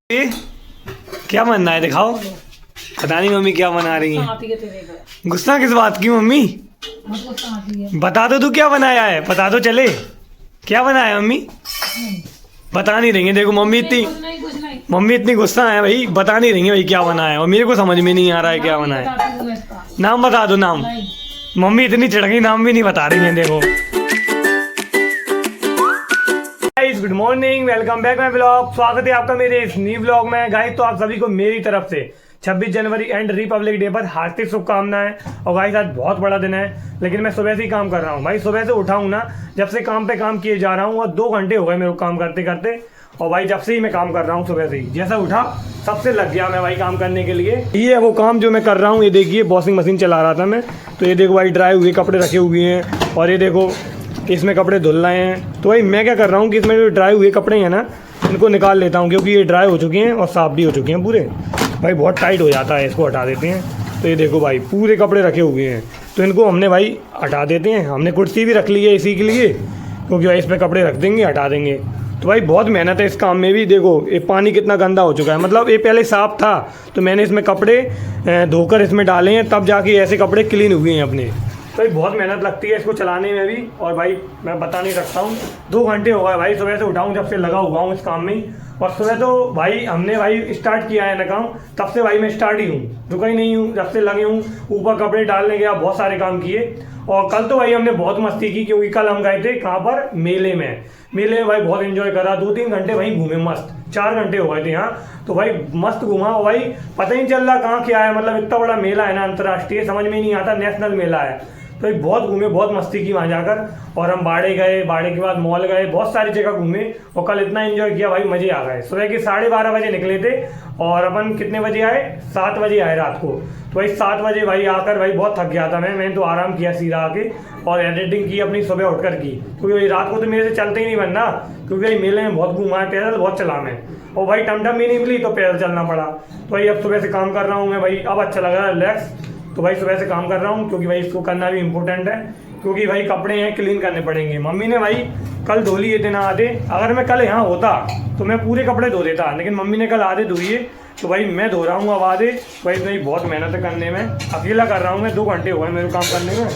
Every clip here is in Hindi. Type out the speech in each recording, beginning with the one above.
ये क्या बनना है दिखाओ। पता नहीं मम्मी क्या बना रही है। गुस्सा किस बात की मम्मी? बता दो तू क्या बनाया है, बता दो चले क्या बनाया है मम्मी। बता नहीं रही है, देखो मम्मी इतनी गुस्सा है भाई, बता नहीं रही है भाई क्या बनाया है और मेरे को समझ में नहीं आ रहा है क्या बनाया है। नाम बता दो नाम। मम्मी इतनी चिढ़ गई, नाम भी नहीं बता रही है। देखो guys, good morning, welcome back my blog. स्वागत है आपका मेरे इस न्यू ब्लॉग में। गाइस तो आप सभी को मेरी तरफ से 26 जनवरी एंड रिपब्लिक डे पर हार्दिक शुभकामनाएं। और गाइस आज बहुत बड़ा दिन है, लेकिन मैं सुबह से ही काम कर रहा हूँ भाई। सुबह से उठा हूँ ना, जब से काम पे काम किए जा रहा हूँ और 2 घंटे हो गए मेरे को काम करते करते। और भाई जब से ही मैं काम कर रहा हूँ, सुबह से ही जैसा उठा सबसे लग गया मैं भाई काम करने के लिए। ये है वो काम जो मैं कर रहा हूँ। ये देखिए वॉशिंग मशीन चला रहा था मैं, तो ये देखो भाई ड्राई हुए कपड़े रखे हुए हैं और ये देखो इसमें कपड़े धुल रहे हैं। तो भाई मैं क्या कर रहा हूँ कि इसमें जो ड्राई हुए कपड़े हैं ना, इनको निकाल लेता हूँ, क्योंकि ये ड्राई हो चुके हैं और साफ भी हो चुके हैं पूरे। भाई बहुत टाइट हो जाता है, इसको हटा देते हैं। तो ये देखो भाई पूरे कपड़े रखे हुए हैं, तो इनको हमने भाई हटा देते हैं। हमने कुर्सी भी रख ली है इसी के लिए, क्योंकि भाई इस पर कपड़े रख देंगे, हटा देंगे। तो भाई बहुत मेहनत है इस काम में भी। देखो ये पानी कितना गंदा हो चुका है, मतलब ये पहले साफ़ था तो मैंने इसमें कपड़े धोकर इसमें डाले हैं, तब जाके ऐसे कपड़े क्लीन हुए हैं अपने। तो भाई बहुत मेहनत लगती है इसको चलाने में भी। और भाई मैं बता नहीं सकता हूँ, 2 घंटे हो गए भाई सुबह से उठाऊँ जब से लगा हुआ हूँ इस काम में। और सुबह तो भाई हमने भाई स्टार्ट किया है ना काम, तब से भाई मैं स्टार्ट ही हूँ, रुका ही नहीं हूँ। जब से लगे हूँ ऊपर कपड़े डालने गया, बहुत सारे काम किए। और कल तो भाई हमने बहुत मस्ती की, क्योंकि कल हम गए थे कहाँ पर, मेले में। मेले में भाई बहुत एंजॉय करा, 2-3 घंटे वहीं घूमे मस्त। 4 घंटे हो गए थे यहाँ, तो भाई मस्त घूमा। और भाई पता ही नहीं चल रहा कहाँ क्या है, मतलब इतना बड़ा मेला है ना, अंतर्राष्ट्रीय, समझ में नहीं आता, नेशनल मेला है। तो भाई बहुत घूमे, बहुत मस्ती की वहाँ जाकर। और हम बाड़े गए, बाड़े के बाद मॉल गए, बहुत सारी जगह घूमे और कल इतना एंजॉय किया भाई, मजे आ गए। सुबह के 12:30 बजे निकले थे और अपन कितने बजे आए, 7 बजे आए रात को। तो भाई 7 बजे भाई आकर भाई बहुत थक गया था मैंने तो आराम किया सीधा आके, और एडिटिंग की अपनी सुबह उठकर की, क्योंकि भाई रात को तो मेरे से चलते ही नहीं बनना, क्योंकि भाई मेले में बहुत घूमा है, पैदल बहुत चला मैं। और भाई टमटम भी नहीं मिली तो पैदल चलना पड़ा। तो भाई अब सुबह से काम कर रहा हूँ मैं भाई, अब अच्छा लग रहा है, रिलैक्स। तो भाई सुबह से काम कर रहा हूँ, क्योंकि भाई इसको करना भी इम्पोर्टेंट है, क्योंकि भाई कपड़े हैं क्लीन करने पड़ेंगे। मम्मी ने भाई कल धो लिए थे ना आधे, अगर मैं कल यहाँ होता तो मैं पूरे कपड़े धो देता, लेकिन मम्मी ने कल आधे धोइए, तो भाई मैं धो रहा हूँ अब आधे। भाई बहुत मेहनत है करने में, अकेला कर रहा हूँ मैं, 2 घंटे हो गए मेरे काम करने में।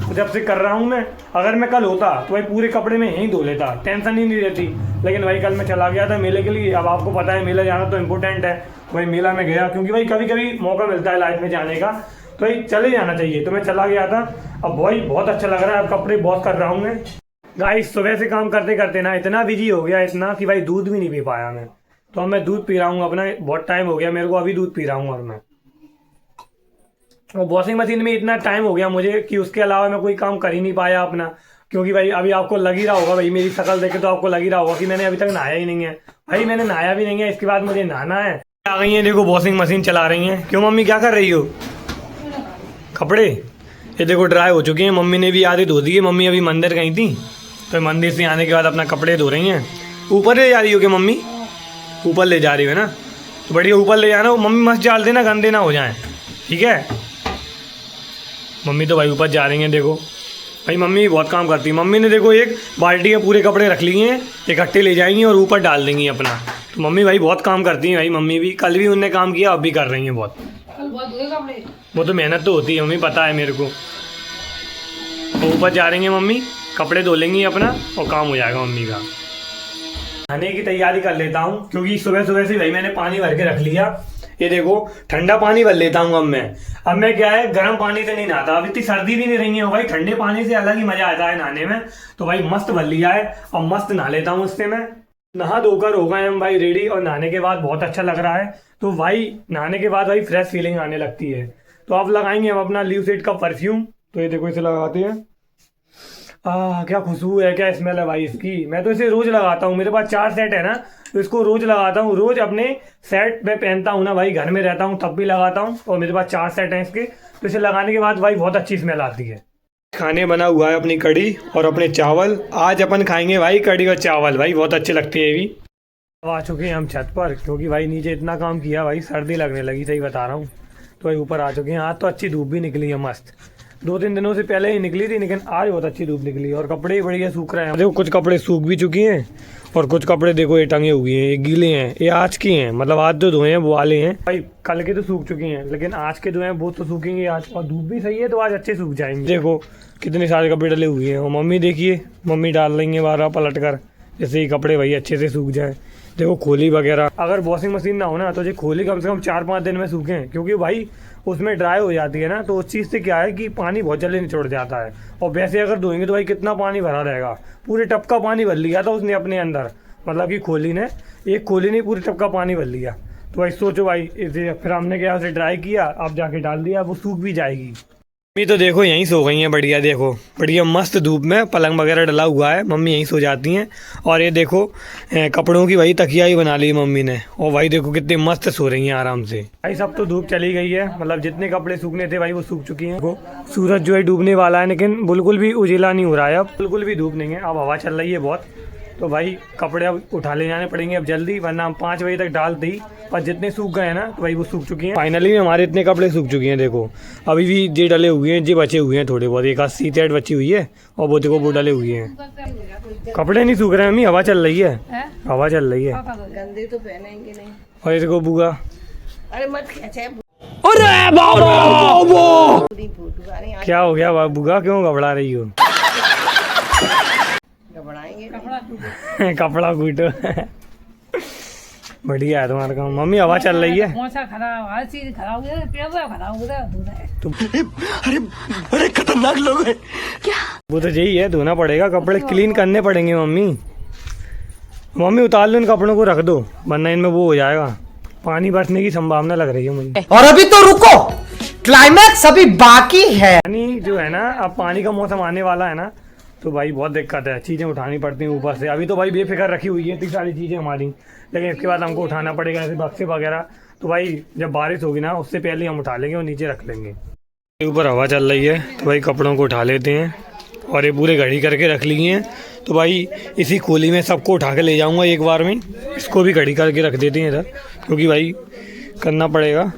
तो जब से कर रहा हूँ मैं, अगर मैं कल होता तो भाई पूरे कपड़े में यहीं धो लेता, टेंशन ही नहीं रहती। लेकिन भाई कल मैं चला गया था मेले के लिए। अब आपको पता है मेला जाना तो इम्पोर्टेंट है, भाई मेला में गया, क्योंकि भाई कभी कभी मौका मिलता है लाइफ में जाने का, तो भाई चले जाना चाहिए। तो मैं चला गया था। अब भाई बहुत अच्छा लग रहा है, अब कपड़े बहुत कर रहा हूँ मैं। गाइस सुबह से काम करते करते ना इतना बिजी हो गया, इतना कि भाई दूध भी नहीं पी पाया मैं। तो अब मैं दूध पी रहा हूँ अपना, बहुत टाइम हो गया मेरे को, अभी दूध पी रहा हूँ। और मैं और वॉशिंग मशीन में इतना टाइम हो गया मुझे कि उसके अलावा मैं कोई काम कर ही नहीं पाया अपना, क्योंकि भाई अभी आपको लग ही रहा होगा भाई, मेरी शक्ल देखे तो आपको लग ही रहा होगा कि मैंने अभी तक नहाया ही नहीं है। भाई मैंने नहाया भी नहीं है, इसके बाद मुझे नहाना है। आ गई है देखो वॉशिंग मशीन चला रही हैं। क्यों मम्मी क्या कर रही हो? कपड़े ये देखो ड्राई हो चुके हैं, मम्मी ने भी आधे धो दिए। मम्मी अभी मंदिर गई थी, तो मंदिर से आने के बाद अपना कपड़े धो रही हैं। ऊपर ले जा रही हो क्या मम्मी? ऊपर ले जा रही हो ना, तो बढ़िया ऊपर ले जाना। मम्मी मस्त डाल देना, गंदे ना हो जाएं, ठीक है। मम्मी तो भाई ऊपर जा रही हैं। देखो भाई मम्मी बहुत काम करती है। मम्मी ने देखो एक बाल्टी में पूरे कपड़े रख लिए हैं, इकट्ठे ले जाएंगी और ऊपर डाल देंगी अपना। तो मम्मी भाई बहुत काम करती हैं भाई। मम्मी भी कल भी उनने काम किया, अब भी कर रही हैं बहुत। वो तो मेहनत तो होती है मम्मी, पता है मेरे को। तो ऊपर जा रही हैं मम्मी, कपड़े धो लेंगी अपना और काम हो जाएगा मम्मी का। खाने की तैयारी कर लेता हूँ, क्योंकि सुबह सुबह से भाई मैंने पानी भर के रख लिया। ये देखो ठंडा पानी भर लेता हूँ अब मैं क्या है, गर्म पानी से नहीं नहाता। अब इतनी सर्दी भी नहीं रही है भाई, ठंडे पानी से अलग ही मजा आता है नहाने में। तो भाई मस्त भर लिया है और मस्त नहा लेता हूँ इससे मैं। नहा धोकर हो गए हम भाई रेडी, और नहाने के बाद बहुत अच्छा लग रहा है। तो भाई नहाने के बाद भाई फ्रेश फीलिंग आने लगती है। तो अब लगाएंगे हम अपना ल्यूसिड का परफ्यूम। तो ये देखो इसे लगाते हैं, क्या खुशबू है, क्या स्मेल है भाई इसकी। मैं तो इसे रोज लगाता हूँ, मेरे पास 4 सेट है ना, तो इसको रोज लगाता हूँ। रोज अपने सेट में पहनता हूँ ना भाई, घर में रहता हूँ तब भी लगाता हूँ। और मेरे पास 4 सेट हैं इसके, तो इसे लगाने के बाद भाई बहुत अच्छी स्मेल आती है। खाने बना हुआ है अपनी कढ़ी और अपने चावल। आज अपन खाएंगे भाई कढ़ी और चावल, भाई बहुत अच्छे लगते हैं ये भी। अब आ चुके हैं हम छत पर, क्योंकि भाई नीचे इतना काम किया भाई, सर्दी लगने लगी, सही बता रहा हूँ। तो भाई ऊपर आ चुके हैं। आज तो अच्छी धूप भी निकली है मस्त, 2-3 दिनों से पहले ही निकली थी, लेकिन आज बहुत अच्छी धूप निकली और कपड़े बढ़िया सूख रहे हैं। देखो कुछ कपड़े सूख भी चुके हैं और कुछ कपड़े देखो ये टंगे हुए हैं, ये गीले हैं, ये आज के हैं, मतलब आज जो धोए हैं वो वाले हैं भाई। कल के तो सूख चुके हैं लेकिन आज के जो हैं वो तो सूखेंगे आज, और धूप भी सही है तो आज अच्छे सूख जाएंगे। देखो कितने सारे कपड़े डले हुए हैं, और मम्मी देखिए, मम्मी डाल रही है बारह पलट कर, जैसे ही कपड़े भाई अच्छे से सूख जाए। देखो खोली वगैरह, अगर वॉशिंग मशीन ना हो ना तो ये खोली कम से कम 4-5 दिन में सूखें, क्योंकि भाई उसमें ड्राई हो जाती है ना, तो उस चीज़ से क्या है कि पानी बहुत जल्दी निचोड़ जाता है। और वैसे अगर धोएंगे तो भाई कितना पानी भरा रहेगा, पूरे टप का पानी भर लिया था उसने अपने अंदर, मतलब कि खोली ने, एक खोली ने पूरे टप का पानी भर लिया। तो भाई सोचो भाई, इसे फिर हमने क्या उसे ड्राई किया, अब जाके डाल दिया, वो सूख भी जाएगी। मम्मी तो देखो यहीं सो गई हैं, बढ़िया, देखो बढ़िया मस्त धूप में पलंग वगैरह डला हुआ है, मम्मी यहीं सो जाती हैं। और ये देखो कपड़ों की भाई तकिया ही बना ली मम्मी ने, और भाई देखो कितने मस्त सो रही हैं आराम से। भाई सब तो धूप चली गई है, मतलब जितने कपड़े सूखने थे भाई वो सूख चुके हैं। वो सूरज जो है डूबने वाला है, लेकिन बिल्कुल भी उजीला नहीं हो रहा है, अब बिल्कुल भी धूप नहीं है, अब हवा चल रही है बहुत। तो भाई कपड़े अब उठा ले जाने पड़ेंगे अब जल्दी, वरना हम 5 बजे तक डाल दी, पर जितने सूख गए हैं ना तो भाई वो सूख चुके हैं। फाइनली हमारे इतने कपड़े सूख चुके हैं, देखो अभी भी जे डले हुए हैं, जे बचे हुए हैं थोड़े बहुत, एक 80-80 बची हुई है, और वो देखो वो डले हुए हैं। कपड़े नहीं सूख रहे हैं मम्मी, हवा चल रही है, हवा चल रही है। गंदे तो पहनेंगे नहीं। और ये देखो बुआ, अरे मत खींचे। अरे बाबा पूरी फोटो आ रही है। क्या हो गया बुआ, क्यों घबरा रही हो? घबराएंगे कपड़ा कूटो। बढ़िया है तुम्हारा काम। मम्मी हवा चल रही है, खराब, हर चीज खराब है, पेड़ खराब हो रहा है। अरे खतरनाक लोग हैं क्या? वो तो यही है, धोना पड़ेगा, कपड़े क्लीन करने पड़ेंगे मम्मी। मम्मी उतार लो इन कपड़ों को, रख दो, वरना इनमें वो हो जाएगा, पानी बरसने की संभावना लग रही है मुझे। और अभी तो रुको, क्लाइमैक्स अभी बाकी है। पानी जो है ना, अब पानी का मौसम आने वाला है ना, तो भाई बहुत दिक्कत है, चीज़ें उठानी पड़ती हैं ऊपर से। अभी तो भाई बेफिक्र रखी हुई है इतनी सारी चीज़ें हमारी, लेकिन इसके बाद हमको उठाना पड़ेगा, ऐसे बक्से वगैरह। तो भाई जब बारिश होगी ना उससे पहले हम उठा लेंगे और नीचे रख लेंगे। ऊपर हवा चल रही है तो भाई कपड़ों को उठा लेते हैं, और ये पूरे घड़ी करके रख लिए हैं। तो भाई इसी खोली में सबको उठा के ले जाऊँगा एक बार में, इसको भी घड़ी करके रख देते हैं इधर, क्योंकि भाई करना पड़ेगा,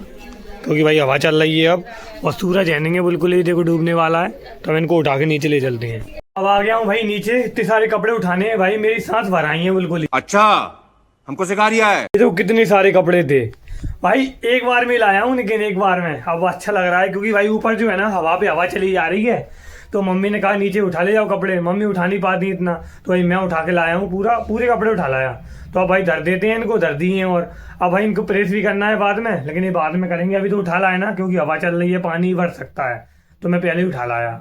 क्योंकि भाई हवा चल रही है अब, और सूरज हैनेंगे बिल्कुल ही देखो डूबने वाला है। तो हम इनको उठा के नीचे ले चलते हैं। अब आ गया हूँ भाई नीचे, इतने सारे कपड़े उठाने हैं भाई, मेरी सांस भर आई है बिल्कुल ही। अच्छा, हमको सिखा रिया है। ये तो कितने सारे कपड़े थे भाई, एक बार में लाया हूँ, लेकिन एक बार में अब अच्छा लग रहा है, क्योंकि भाई ऊपर जो है ना हवा पे हवा चली जा रही है। तो मम्मी ने कहा नीचे उठा ले जाओ कपड़े, मम्मी उठा नहीं पाती इतना, तो भाई मैं उठा के लाया हूँ, पूरे कपड़े उठा लाया। तो अब भाई धर देते हैं इनको, धर दिए हैं, और अब भाई इनको प्रेस भी करना है बाद में, लेकिन ये बाद में करेंगे, अभी तो उठा लाया ना, क्योंकि हवा चल रही है, पानी भर सकता है, तो मैं पहले ही उठा लाया।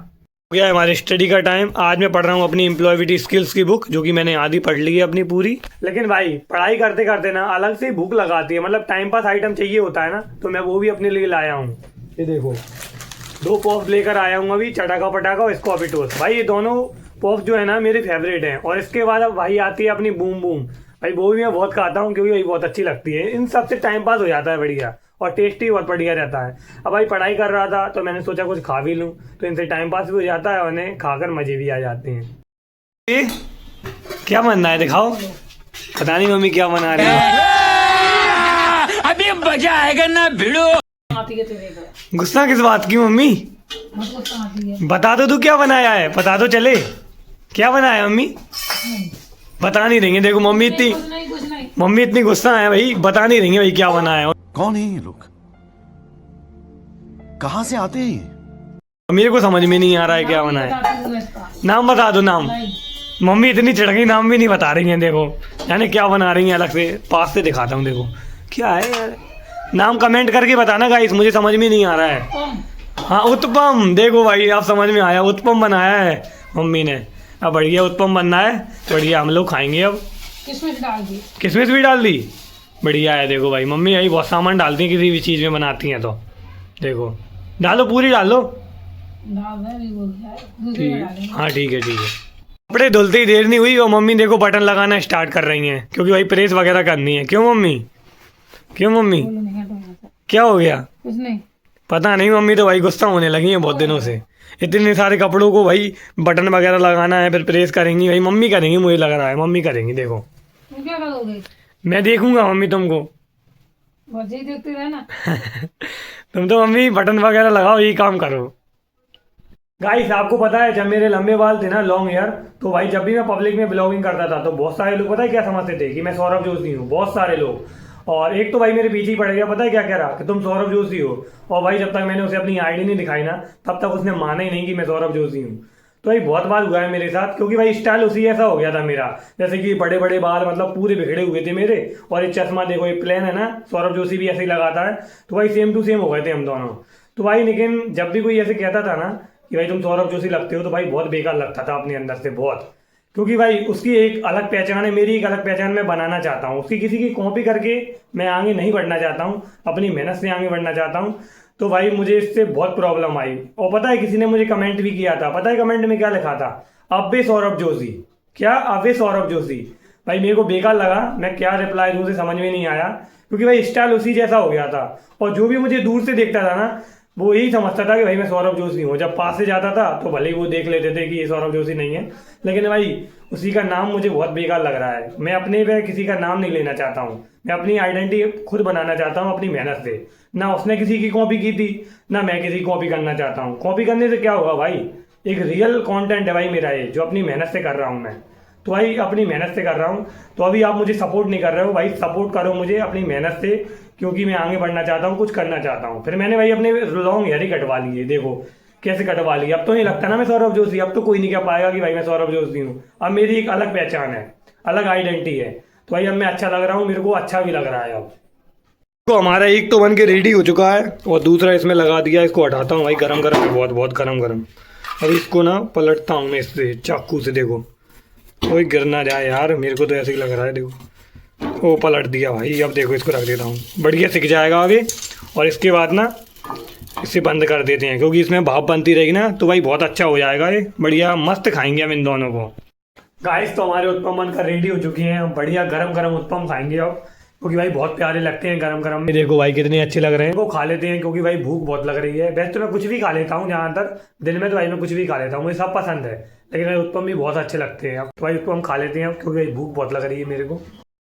हो गया हमारे स्टडी का टाइम। आज मैं पढ़ रहा हूँ अपनी एम्प्लॉयबिलिटी स्किल्स की बुक, जो कि मैंने आधी पढ़ ली है अपनी पूरी। लेकिन भाई पढ़ाई करते करते ना अलग से भूख लगाती है, मतलब टाइम पास आइटम चाहिए होता है ना, तो मैं वो भी अपने लिए लाया हूँ। ये देखो 2 पॉप्स लेकर आया हूँ अभी, चटाका पटाका और स्कॉपी टोस्ट। भाई ये दोनों पॉप्स जो है ना मेरे फेवरेट हैं। और इसके बाद अब भाई आती है अपनी बूम बूम, भाई वो भी मैं बहुत खाता हूँ, क्योंकि भाई बहुत अच्छी लगती है। इन सबसे टाइम पास हो जाता है बढ़िया, और टेस्टी बहुत बढ़िया रहता है। अब भाई पढ़ाई कर रहा था तो मैंने सोचा कुछ खा भी लूँ, तो इनसे टाइम पास भी हो जाता है, और इन्हें खाकर मजे भी आ जाते हैं। ये क्या बनना है दिखाओ, पता नहीं मम्मी क्या बना रही है। अभी मजा आएगा ना भिड़ो। गुस्सा किस बात की मम्मी, बता दो तू क्या बनाया है, बता दो चले क्या बनाया मम्मी। बता नहीं रही है, देखो मम्मी इतनी गुस्सा है भाई, बता नहीं रही है भाई क्या बनाया है। कौन है ये लोग, कहाँ से आते हैं ये? मेरे को समझ में नहीं आ रहा है क्या बनाया। नाम बता दो, नाम। मम्मी इतनी चढ़ गई, नाम भी नहीं बता रही हैं, देखो यानी क्या बना रही हैं। अलग से पास से दिखाता हूँ, देखो क्या है यार, नाम कमेंट करके बताना गाइस, मुझे समझ में नहीं आ रहा है। हाँ उत्पम, देखो भाई आप समझ में आया, उत्पम बनाया है मम्मी ने। अब बढ़िया उत्पम बनना है, बढ़िया हम लोग खाएंगे। अब किसमिस भी डाल दी, बढ़िया है। देखो भाई मम्मी यही बहुत सामान डालती हैं किसी भी चीज़ में बनाती हैं, तो देखो डालो, पूरी डालो। हाँ ठीक है ठीक है। कपड़े धुलते ही देर नहीं हुई और मम्मी देखो बटन लगाना स्टार्ट कर रही हैं, क्योंकि भाई प्रेस वगैरह करनी है। क्यों मम्मी, क्यों मम्मी, क्या हो गया? कुछ नहीं, पता नहीं, मम्मी तो भाई गुस्सा होने लगी है बहुत दिनों से। इतने सारे कपड़ों को भाई बटन वगैरह लगाना है, फिर प्रेस करेंगी भाई, मम्मी करेंगी, मुझे लग रहा है मम्मी करेंगी। देखो तुम क्या करोगे? मैं देखूंगा मम्मी तुमको। बस यही देखते रहना। तुम तो मम्मी बटन वगैरह लगाओ, यही काम करो। गाइस आपको पता है जब मेरे लंबे बाल थे ना, लॉन्ग हेयर, तो भाई जब भी मैं पब्लिक में ब्लॉगिंग करता था तो बहुत सारे लोग पता है क्या समझते थे कि मैं सौरभ जोशी हूँ, बहुत सारे लोग। और एक तो भाई मेरे पीछे ही पड़ गया, पता है क्या कह रहा कि तुम सौरभ जोशी हो। और भाई जब तक मैंने उसे अपनी आईडी नहीं दिखाई ना, तब तक उसने माना ही नहीं कि मैं सौरभ जोशी हूँ। तो भाई बहुत बार हुआ है मेरे साथ, क्योंकि भाई स्टाइल उसी ऐसा हो गया था मेरा, जैसे कि बड़े बड़े बाल मतलब पूरे बिखरे हुए थे मेरे, और ये चश्मा देखो ये प्लेन है ना, सौरभ जोशी भी ऐसे ही लगाता है। तो भाई सेम टू सेम हो गए थे हम दोनों। तो भाई लेकिन जब भी कोई ऐसे कहता था ना कि भाई तुम सौरभ जोशी लगते हो, तो भाई बहुत बेकार लगता था अपने अंदर से बहुत, क्योंकि भाई उसकी एक अलग पहचान है, मेरी एक अलग पहचान मैं बनाना चाहता हूँ। उसकी किसी की कॉपी करके मैं आगे नहीं बढ़ना चाहता हूँ, अपनी मेहनत से आगे बढ़ना चाहता हूँ। तो भाई मुझे इससे बहुत प्रॉब्लम आई। और पता है किसी ने मुझे कमेंट भी किया था, पता है कमेंट में क्या लिखा था, अबे सौरभ जोशी, क्या अबे सौरभ जोशी। भाई मेरे को बेकार लगा, मैं क्या रिप्लाई दूँ उसे समझ में नहीं आया, क्योंकि भाई स्टाइल उसी जैसा हो गया था। और जो भी मुझे दूर से देखता था ना, वो यही समझता था कि भाई मैं सौरभ जोशी हूँ। जब पास से जाता था तो भले ही वो देख लेते थे कि ये सौरभ जोशी नहीं है, लेकिन भाई उसी का नाम मुझे बहुत बेकार लग रहा है। मैं अपने पे किसी का नाम नहीं लेना चाहता हूँ, मैं अपनी आइडेंटिटी खुद बनाना चाहता हूँ अपनी मेहनत से। ना उसने किसी की कॉपी की थी, ना मैं किसी की कॉपी करना चाहता हूँ। कॉपी करने से क्या होगा भाई, एक रियल कंटेंट है भाई मेरा ये, जो अपनी मेहनत से कर रहा हूँ मैं। तो भाई अपनी मेहनत से कर रहा हूँ। तो अभी आप मुझे सपोर्ट नहीं कर रहे हो भाई, सपोर्ट करो मुझे अपनी मेहनत से, क्योंकि मैं आगे बढ़ना चाहता हूँ, कुछ करना चाहता हूँ। फिर मैंने भाई अपने लॉन्ग हेयर ही कटवा लिए, देखो कैसे कटवा लिए। अब तो नहीं लगता ना मैं सौरभ जोशी, अब तो कोई नहीं कह पाएगा कि भाई मैं सौरभ जोशी हूँ। अब मेरी एक अलग पहचान है, अलग आइडेंटिटी है। तो भाई अब मैं अच्छा लग रहा हूँ, मेरे को अच्छा भी लग रहा है अब। तो हमारा एक तो बन के रेडी हो चुका है, और दूसरा इसमें लगा दिया। इसको हटाता हूँ भाई, गरम गरम है, बहुत बहुत गरम गरम। अब इसको ना पलटता हूँ मैं इससे चाकू से, देखो कोई गिर ना जाए यार, मेरे को तो ऐसे ही लग रहा है। देखो वो पलट दिया भाई। अब देखो इसको रख देता हूँ, बढ़िया सिक जाएगा आगे। और इसके बाद ना इसे बंद कर देते हैं, क्योंकि इसमें भाप बनती रहेगी ना, तो भाई बहुत अच्छा हो जाएगा ये, बढ़िया मस्त खाएंगे हम इन दोनों को। गाइस तो हमारे उत्पम बनकर रेडी हो चुकी हैं, हम बढ़िया गरम गरम उत्पम खाएंगे अब, क्योंकि भाई बहुत प्यारे लगते हैं गरम गरम। देखो भाई कितने अच्छे लग रहे हैं, वो खा लेते हैं क्योंकि भाई भूख बहुत लग रही है। वैसे तो मैं कुछ भी खा लेता हूँ, जहाँ तक दिन में तो भाई मैं कुछ भी खा लेता हूँ, मुझे सब पसंद है, लेकिन भाई उत्पम भी बहुत अच्छे लगते हैं। अब तो भाई उत्पम खा लेते हैं क्योंकि भाई भूख बहुत लग रही है मेरे को।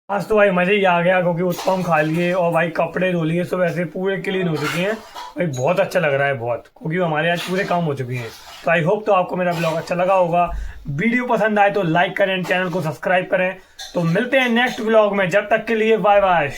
आज तो भाई मज़े ही आ गया, क्योंकि उत्पम खा लिए और भाई कपड़े धो लिए, सब ऐसे पूरे क्लीन हो चुके हैं भाई, बहुत अच्छा लग रहा है बहुत, क्योंकि हमारे आज पूरे काम हो चुके हैं। तो आई होप तो आपको मेरा ब्लॉग अच्छा लगा होगा। वीडियो पसंद आए तो लाइक करें, चैनल को सब्सक्राइब करें। तो मिलते हैं नेक्स्ट ब्लॉग में, जब तक के लिए बाय बाय।